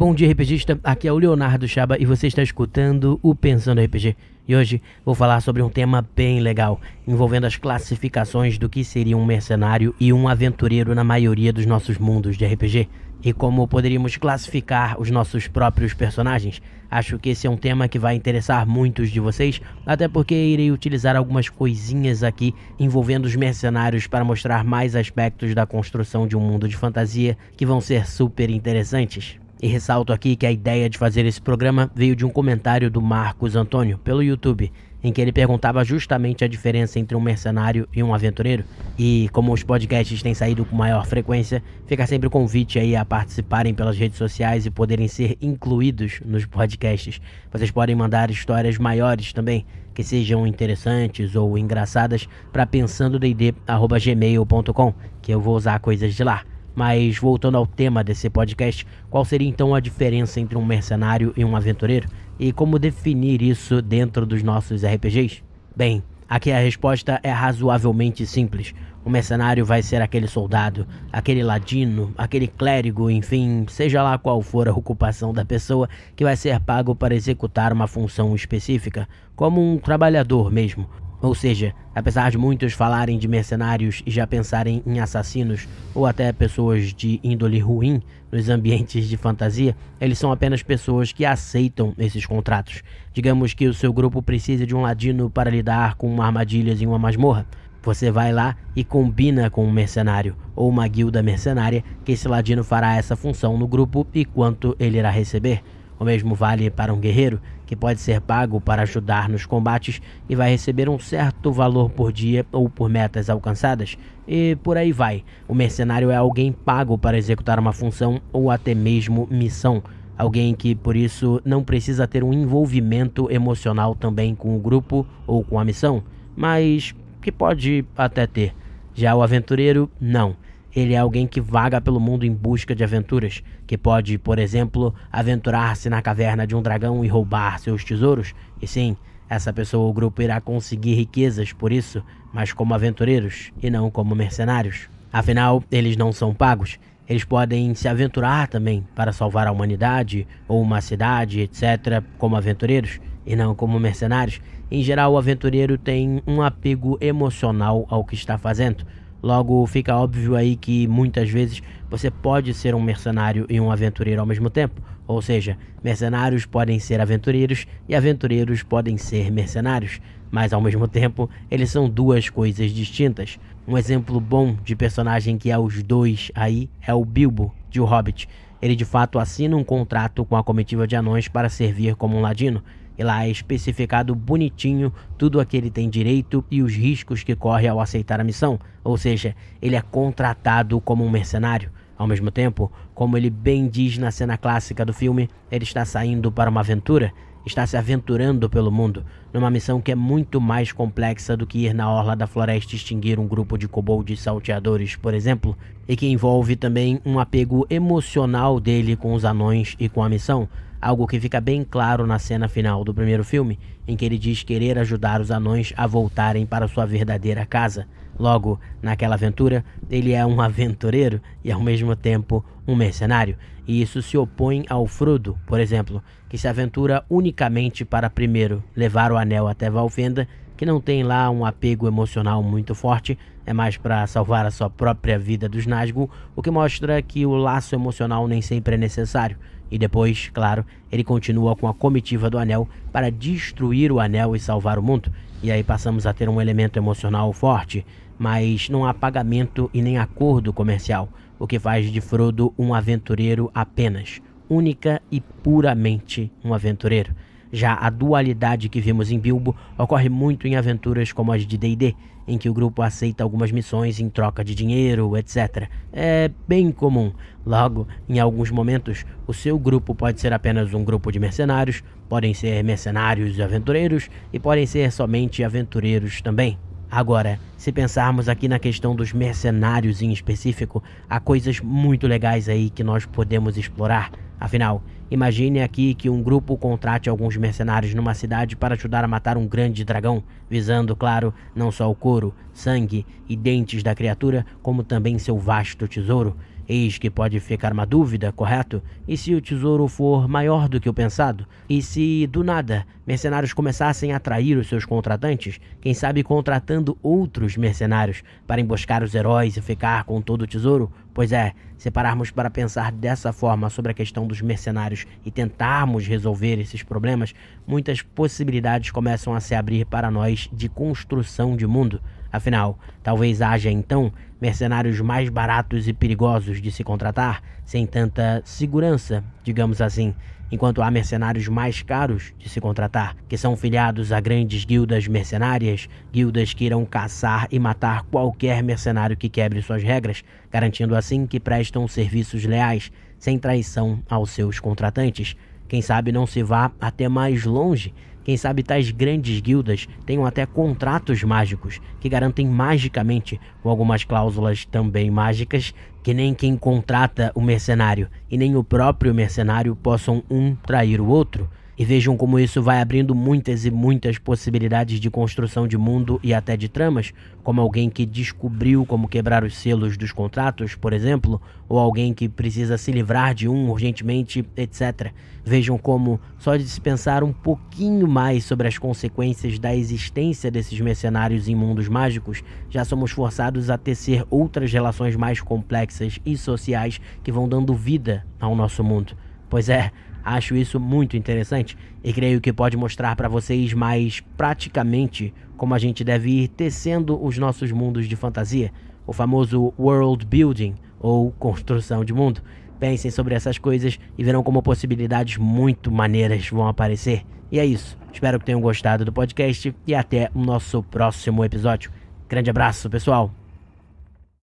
Bom dia, RPGista, aqui é o Leonardo Chaba e você está escutando o Pensando RPG. E hoje vou falar sobre um tema bem legal, envolvendo as classificações do que seria um mercenário e um aventureiro na maioria dos nossos mundos de RPG. E como poderíamos classificar os nossos próprios personagens. Acho que esse é um tema que vai interessar muitos de vocês, até porque irei utilizar algumas coisinhas aqui envolvendo os mercenários para mostrar mais aspectos da construção de um mundo de fantasia que vão ser super interessantes. E ressalto aqui que a ideia de fazer esse programa veio de um comentário do Marcos Antônio pelo YouTube, em que ele perguntava justamente a diferença entre um mercenário e um aventureiro. E como os podcasts têm saído com maior frequência, fica sempre o convite aí a participarem pelas redes sociais e poderem ser incluídos nos podcasts. Vocês podem mandar histórias maiores também, que sejam interessantes ou engraçadas, para pensandod@gmail.com, que eu vou usar coisas de lá. Mas voltando ao tema desse podcast, qual seria então a diferença entre um mercenário e um aventureiro? E como definir isso dentro dos nossos RPGs? Bem, aqui a resposta é razoavelmente simples. O mercenário vai ser aquele soldado, aquele ladino, aquele clérigo, enfim, seja lá qual for a ocupação da pessoa, que vai ser pago para executar uma função específica, como um trabalhador mesmo. Ou seja, apesar de muitos falarem de mercenários e já pensarem em assassinos ou até pessoas de índole ruim nos ambientes de fantasia, eles são apenas pessoas que aceitam esses contratos. Digamos que o seu grupo precisa de um ladino para lidar com armadilhas em uma masmorra. Você vai lá e combina com um mercenário ou uma guilda mercenária que esse ladino fará essa função no grupo e quanto ele irá receber. O mesmo vale para um guerreiro, que pode ser pago para ajudar nos combates e vai receber um certo valor por dia ou por metas alcançadas, e por aí vai. O mercenário é alguém pago para executar uma função ou até mesmo missão, alguém que por isso não precisa ter um envolvimento emocional também com o grupo ou com a missão, mas que pode até ter. Já o aventureiro, não. Ele é alguém que vaga pelo mundo em busca de aventuras, que pode, por exemplo, aventurar-se na caverna de um dragão e roubar seus tesouros. E sim, essa pessoa ou grupo irá conseguir riquezas por isso, mas como aventureiros e não como mercenários. Afinal, eles não são pagos. Eles podem se aventurar também para salvar a humanidade ou uma cidade, etc., como aventureiros e não como mercenários. Em geral, o aventureiro tem um apego emocional ao que está fazendo. Logo, fica óbvio aí que muitas vezes você pode ser um mercenário e um aventureiro ao mesmo tempo. Ou seja, mercenários podem ser aventureiros e aventureiros podem ser mercenários. Mas ao mesmo tempo, eles são duas coisas distintas. Um exemplo bom de personagem que é os dois aí é o Bilbo, de O Hobbit. Ele de fato assina um contrato com a comitiva de anões para servir como um ladino. E lá é especificado bonitinho tudo a que ele tem direito e os riscos que corre ao aceitar a missão. Ou seja, ele é contratado como um mercenário. Ao mesmo tempo, como ele bem diz na cena clássica do filme, ele está saindo para uma aventura, está se aventurando pelo mundo, numa missão que é muito mais complexa do que ir na orla da floresta extinguir um grupo de kobolds salteadores, por exemplo, e que envolve também um apego emocional dele com os anões e com a missão. Algo que fica bem claro na cena final do primeiro filme, em que ele diz querer ajudar os anões a voltarem para sua verdadeira casa. Logo, naquela aventura, ele é um aventureiro e ao mesmo tempo um mercenário. E isso se opõe ao Frodo, por exemplo, que se aventura unicamente para primeiro levar o anel até Valfenda, que não tem lá um apego emocional muito forte, é mais para salvar a sua própria vida dos Nazgûl, o que mostra que o laço emocional nem sempre é necessário. E depois, claro, ele continua com a comitiva do anel para destruir o anel e salvar o mundo. E aí passamos a ter um elemento emocional forte, mas não há pagamento e nem acordo comercial, o que faz de Frodo um aventureiro apenas, única e puramente um aventureiro. Já a dualidade que vimos em Bilbo ocorre muito em aventuras como as de D&D, em que o grupo aceita algumas missões em troca de dinheiro, etc. É bem comum. Logo, em alguns momentos, o seu grupo pode ser apenas um grupo de mercenários, podem ser mercenários e aventureiros, e podem ser somente aventureiros também. Agora, se pensarmos aqui na questão dos mercenários em específico, há coisas muito legais aí que nós podemos explorar. Afinal, imagine aqui que um grupo contrate alguns mercenários numa cidade para ajudar a matar um grande dragão, visando, claro, não só o couro, sangue e dentes da criatura, como também seu vasto tesouro. Eis que pode ficar uma dúvida, correto? E se o tesouro for maior do que o pensado? E se, do nada, mercenários começassem a atrair os seus contratantes? Quem sabe contratando outros mercenários para emboscar os heróis e ficar com todo o tesouro? Pois é, se pararmos para pensar dessa forma sobre a questão dos mercenários e tentarmos resolver esses problemas, muitas possibilidades começam a se abrir para nós de construção de mundo. Afinal, talvez haja então mercenários mais baratos e perigosos de se contratar, sem tanta segurança, digamos assim, enquanto há mercenários mais caros de se contratar, que são filiados a grandes guildas mercenárias, guildas que irão caçar e matar qualquer mercenário que quebre suas regras, garantindo assim que prestam serviços leais, sem traição aos seus contratantes. Quem sabe não se vá até mais longe. Quem sabe tais grandes guildas tenham até contratos mágicos que garantem magicamente, com algumas cláusulas também mágicas, que nem quem contrata o mercenário e nem o próprio mercenário possam um trair o outro. E vejam como isso vai abrindo muitas e muitas possibilidades de construção de mundo e até de tramas, como alguém que descobriu como quebrar os selos dos contratos, por exemplo, ou alguém que precisa se livrar de um urgentemente, etc. Vejam como, só de se pensar um pouquinho mais sobre as consequências da existência desses mercenários em mundos mágicos, já somos forçados a tecer outras relações mais complexas e sociais que vão dando vida ao nosso mundo. Pois é, acho isso muito interessante e creio que pode mostrar para vocês mais praticamente como a gente deve ir tecendo os nossos mundos de fantasia, o famoso world building ou construção de mundo. Pensem sobre essas coisas e verão como possibilidades muito maneiras vão aparecer. E é isso, espero que tenham gostado do podcast e até o nosso próximo episódio. Grande abraço, pessoal!